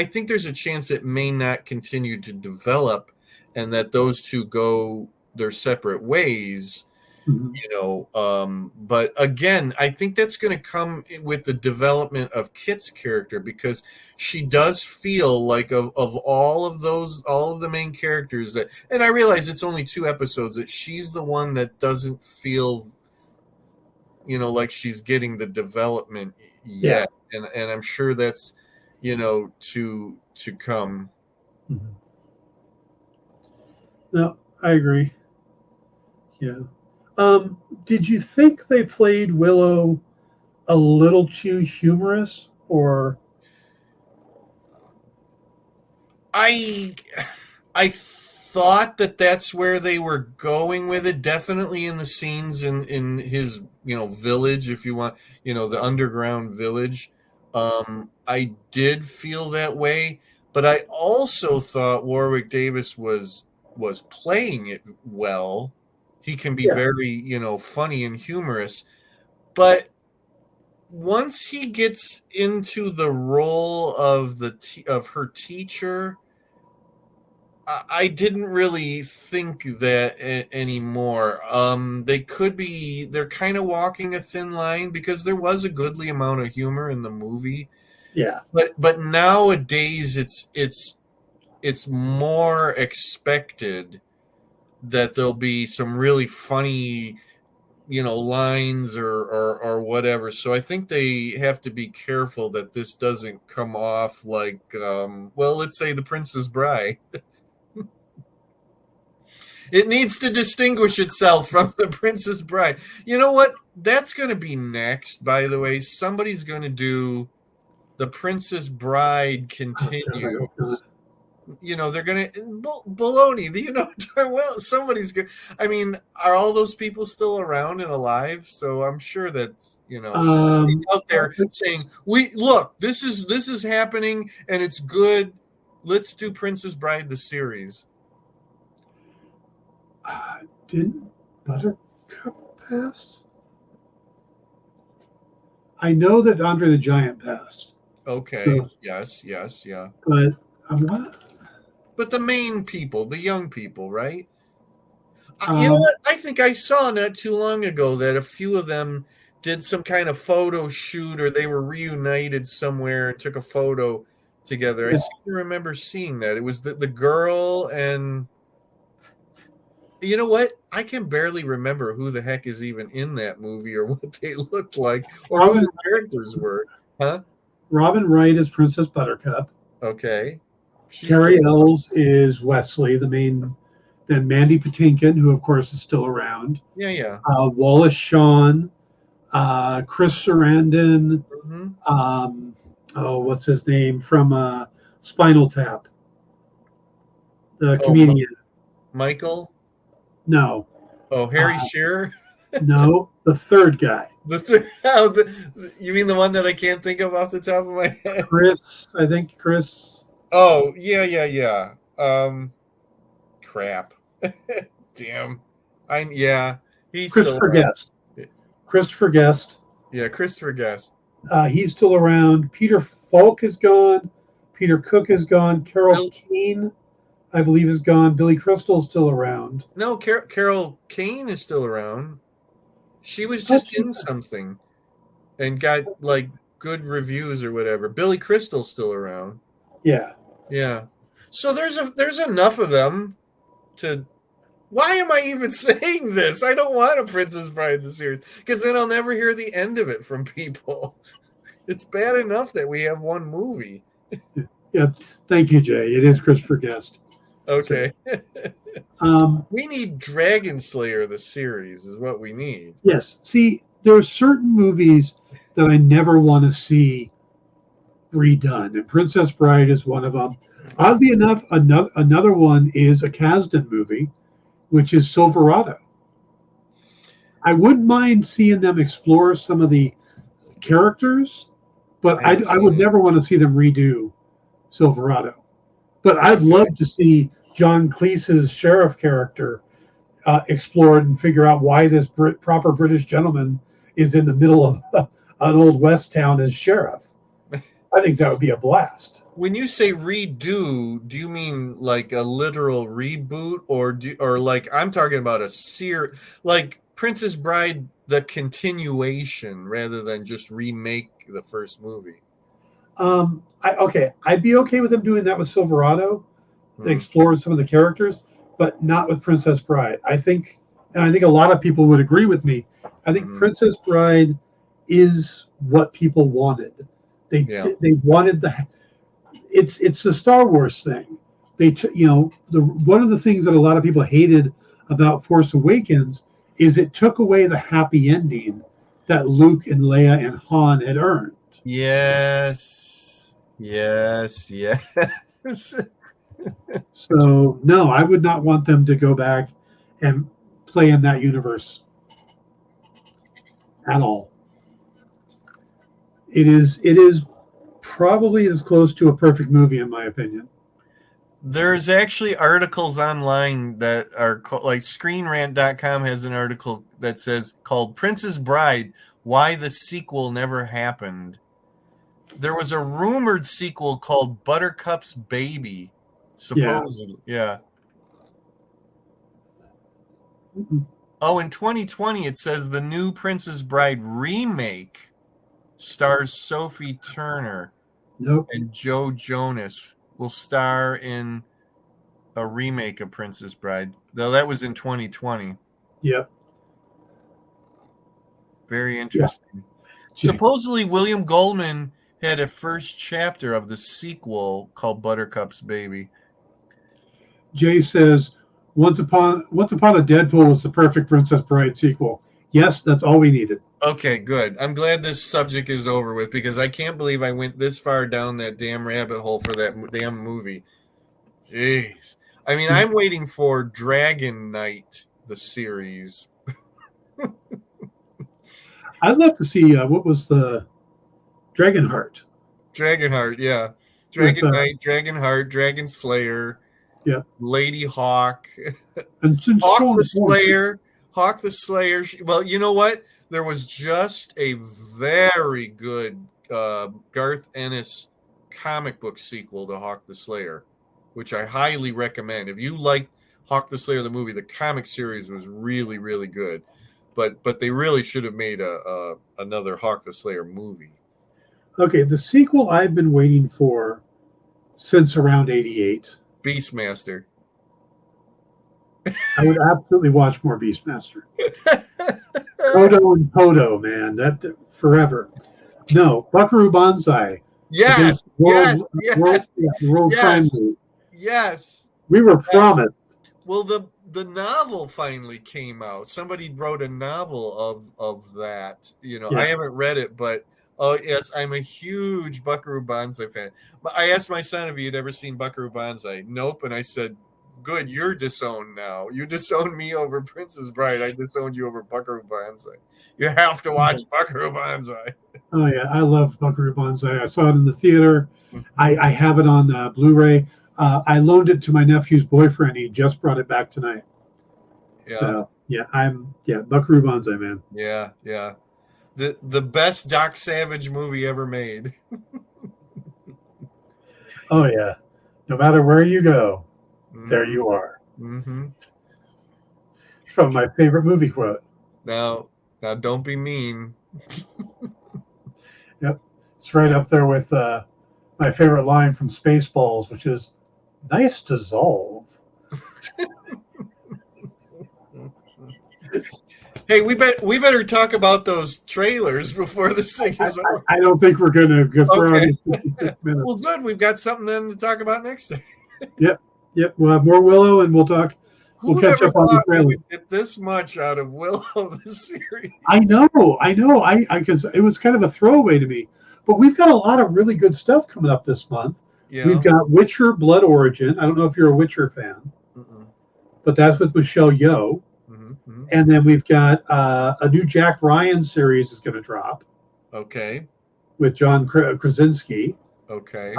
think there's a chance it may not continue to develop and that those two go their separate ways. Mhm. But again, I think that's going to come with the development of Kit's character because she does feel like of all of the main characters that, and I realize it's only 2 episodes, that she's the one that doesn't feel like she's getting the development Yeah. yet, and I'm sure that's to come. Mhm. No, I agree. Yeah. Did you think they played Willow a little too humorous, or I I thought that that's where they were going with it. Definitely in the scenes in his village, if you want, the underground village. I did feel that way, but I also thought Warwick Davis was playing it well. He can be yeah, very funny and humorous, but once he gets into the role of of her teacher, I didn't really think that anymore. They're kind of walking a thin line because there was a goodly amount of humor in the movie, yeah, but nowadays it's more expected that there'll be some really funny lines or whatever. So I think they have to be careful that this doesn't come off like well, let's say The Princess Bride. It needs to distinguish itself from The Princess Bride. You know what? That's going to be next, by the way. Somebody's going to do The Princess Bride oh, God, I Continues. hope not. They're going to baloney. Well, somebody's going. I mean, are all those people still around and alive? So I'm sure that somebody's Um, out there saying, "We look. This is happening, and it's good. Let's do Princess Bride the series." didn't Buttercup pass? I know that Andre the Giant passed. Okay. So, Yes. Yes. Yeah. but what? But the main people, the young people, right? You know Um, what? I think I saw not too long ago that a few of them did some kind of photo shoot or they were reunited somewhere and took a photo together. I yeah, seem to remember seeing that. It was the girl and you know what? I can barely remember who the heck is even in that movie or what they looked like or who Robin the characters were. Huh? Robin Wright is Princess Buttercup. Okay. She's Carrie still Ells is Wesley, the main. Then Mandy Patinkin, who of course is still around. yeah. Wallace Shawn, Chris Sarandon. Hmm. What's his name from Spinal Tap? The Oh, comedian. Michael. No, Oh, Harry Shearer. no, the third guy. You mean the one that I can't think of off the top of my head? Chris, I think Chris. Oh, yeah. Crap. Damn. He's still Christopher around. Guest. Christopher Guest. Yeah, Christopher Guest. He's still around. Peter Falk is gone. Peter Cook is gone. Carol Kane, I believe, is gone. Billy Crystal's still around. No, Carol Kane is still around. She was just in something and got like good reviews or whatever. Billy Crystal's still around. Yeah. Yeah. So there's enough of them to. Why am I even saying this? I don't want a Princess Bride the series because then I'll never hear the end of it from people. It's bad enough that we have one movie. Yeah. Thank you, Jay. It is Christopher Guest. Okay. We need Dragon Slayer the series is what we need. Yes. See, there are certain movies that I never want to see redone, and Princess Bride is one of them. Oddly enough, another one is a Kasdan movie, which is Silverado. I wouldn't mind seeing them explore some of the characters, but I would never want to see them redo Silverado. But I'd love to see John Cleese's sheriff character explored and figure out why this proper British gentleman is in the middle of an old West town as sheriff. I think that would be a blast. When you say redo, do you mean like a literal reboot, or like I'm talking about a series, like Princess Bride, the continuation, rather than just remake the first movie? I'd be okay with them doing that with Silverado, explore some of the characters, but not with Princess Bride. I think a lot of people would agree with me. I think Princess Bride is what people wanted. They wanted it's the Star Wars thing. One of the things that a lot of people hated about Force Awakens is it took away the happy ending that Luke and Leia and Han had earned. Yes. So no, I would not want them to go back and play in that universe at all. It is probably as close to a perfect movie in my opinion. There's actually articles online that are like ScreenRant.com has an article that says called Princess Bride, Why the Sequel Never Happened. There was a rumored sequel called Buttercup's Baby, supposedly. Yeah. Oh, in 2020, it says the new Princess Bride remake stars Sophie Turner and Joe Jonas will star in a remake of Princess Bride. Though that was in 2020. Yep. Very interesting. Yeah. Supposedly, William Goldman had a first chapter of the sequel called Buttercup's Baby. Jay says, Once Upon a Deadpool was the perfect Princess Bride sequel. Yes, that's all we needed. Okay, good. I'm glad this subject is over with because I can't believe I went this far down that damn rabbit hole for that damn movie. Jeez. I mean, I'm waiting for Dragon Knight, the series. I'd love to see what was the Dragonheart. Dragonheart, yeah. Dragon Knight, Dragonheart, Dragon Slayer. Yeah. Lady Hawk. And Hawk the Slayer. Well, you know what? There was just a very good Garth Ennis comic book sequel to Hawk the Slayer, which I highly recommend. If you like Hawk the Slayer, the movie, the comic series was really, really good. But they really should have made another Hawk the Slayer movie. Okay, the sequel I've been waiting for since around 88. Beastmaster. I would absolutely watch more Beastmaster. Kodo and Podo, man, that forever. No, Buckaroo Banzai. Yes, yes, yes, World Crime yes, League. yes. We were promised. Well, the novel finally came out. Somebody wrote a novel of that. I haven't read it, but oh yes, I'm a huge Buckaroo Banzai fan. But I asked my son if he had ever seen Buckaroo Banzai. Nope, and I said, "Good, you're disowned now. You disowned me over Princess Bride. I disowned you over Buckaroo Banzai. You have to watch Buckaroo Banzai." Oh yeah, I love Buckaroo Banzai. I saw it in the theater. I have it on Blu-ray. I loaned it to my nephew's boyfriend. He just brought it back tonight. Yeah. So Buckaroo Banzai, man. Yeah, yeah. The best Doc Savage movie ever made. Oh yeah. No matter where you go, there you are. Mm-hmm. From my favorite movie quote. Now don't be mean. Yep. It's right up there with my favorite line from Spaceballs, which is nice dissolve. Hey, we better talk about those trailers before this thing is over. I don't think we're going to go through Okay. 56 minutes. Well, good. We've got something then to talk about next time. Yep. We'll have more Willow, and we'll catch up on the trailer. We'd get this much out of Willow this series. I know. Because it was kind of a throwaway to me. But we've got a lot of really good stuff coming up this month. Yeah. We've got Witcher Blood Origin. I don't know if you're a Witcher fan, but that's with Michelle Yeoh. And then we've got a new Jack Ryan series is going to drop. Okay. With John Krasinski. Okay.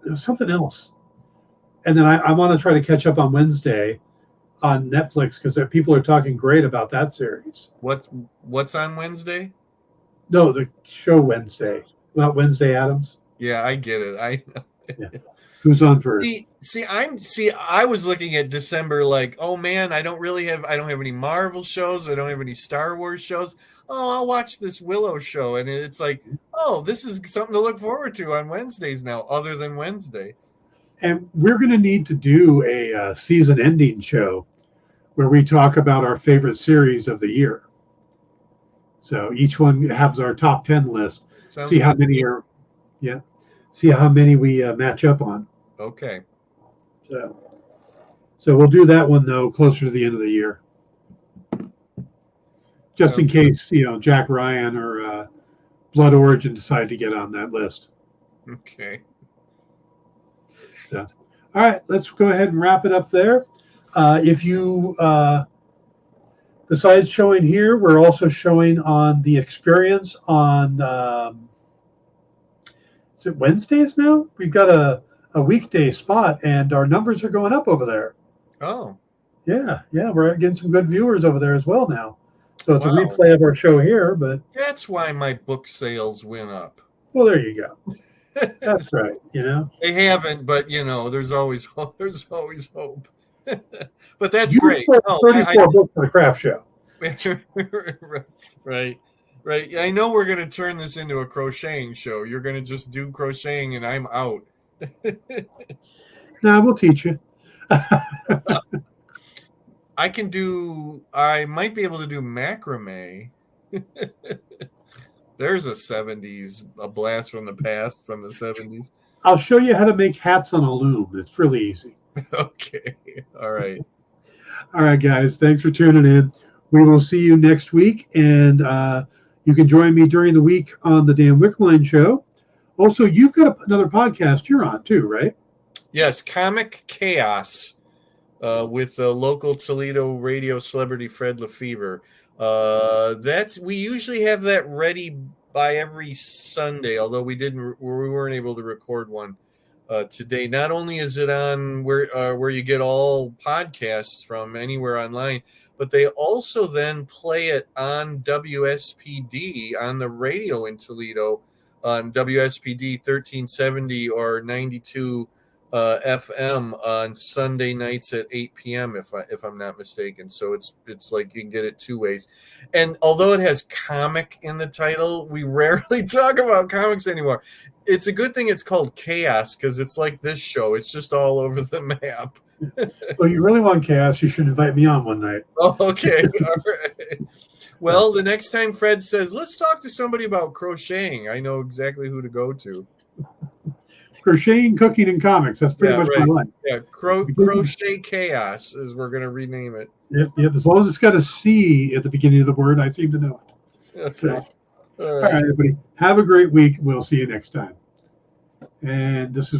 There's something else. And then I want to try to catch up on Wednesday on Netflix because people are talking great about that series. What's on Wednesday? No, the show Wednesday. About Wednesday Addams. Yeah, I get it. I know. Yeah. Who's on first? I was looking at December like, oh man, I don't have any Marvel shows, I don't have any Star Wars shows. Oh, I'll watch this Willow show, and it's like, oh, this is something to look forward to on Wednesdays now, other than Wednesday. And we're going to need to do a season ending show where we talk about our favorite series of the year. So each one has our top 10 list. See how many we match up on. Okay. So we'll do that one though closer to the end of the year, just in case Jack Ryan or Blood Origin decide to get on that list. Okay. So, all right, let's go ahead and wrap it up there. If you besides showing here, we're also showing on the Experience on. Is it Wednesdays now? We've got a weekday spot, and our numbers are going up over there. Oh. Yeah, we're getting some good viewers over there as well now. So it's a replay of our show here, but that's why my book sales went up. Well, there you go. That's right. They haven't, but there's always hope. But that's you great. 34 books for the craft show. Right. I know we're going to turn this into a crocheting show. You're going to just do crocheting, and I'm out. Nah, we'll teach you. I might be able to do macrame. There's a blast from the past, from the 70s. I'll show you how to make hats on a loom. It's really easy. Okay. All right. All right, guys. Thanks for tuning in. We will see you next week. And you can join me during the week on the Dan Wickline Show. Also, you've got another podcast you're on too, right? Yes, Comic Chaos with local Toledo radio celebrity Fred Lefevre. We usually have that ready by every Sunday, although we weren't able to record one today. Not only is it on where you get all podcasts from anywhere online, but they also then play it on WSPD on the radio in Toledo on WSPD 1370 or 92 FM on Sunday nights at 8 p.m. if I'm not mistaken. So it's like you can get it two ways. And although it has comic in the title, we rarely talk about comics anymore. It's a good thing it's called Chaos because it's like this show. It's just all over the map. Well, you really want chaos, you should invite me on one night. Oh, okay. All right. Well, the next time Fred says, let's talk to somebody about crocheting, I know exactly who to go to. Crocheting, cooking, and comics. That's pretty much my life. Yeah, crochet chaos is we're going to rename it. Yep. As long as it's got a C at the beginning of the word, I seem to know it. Okay. So, all right, everybody. Have a great week. We'll see you next time. And this is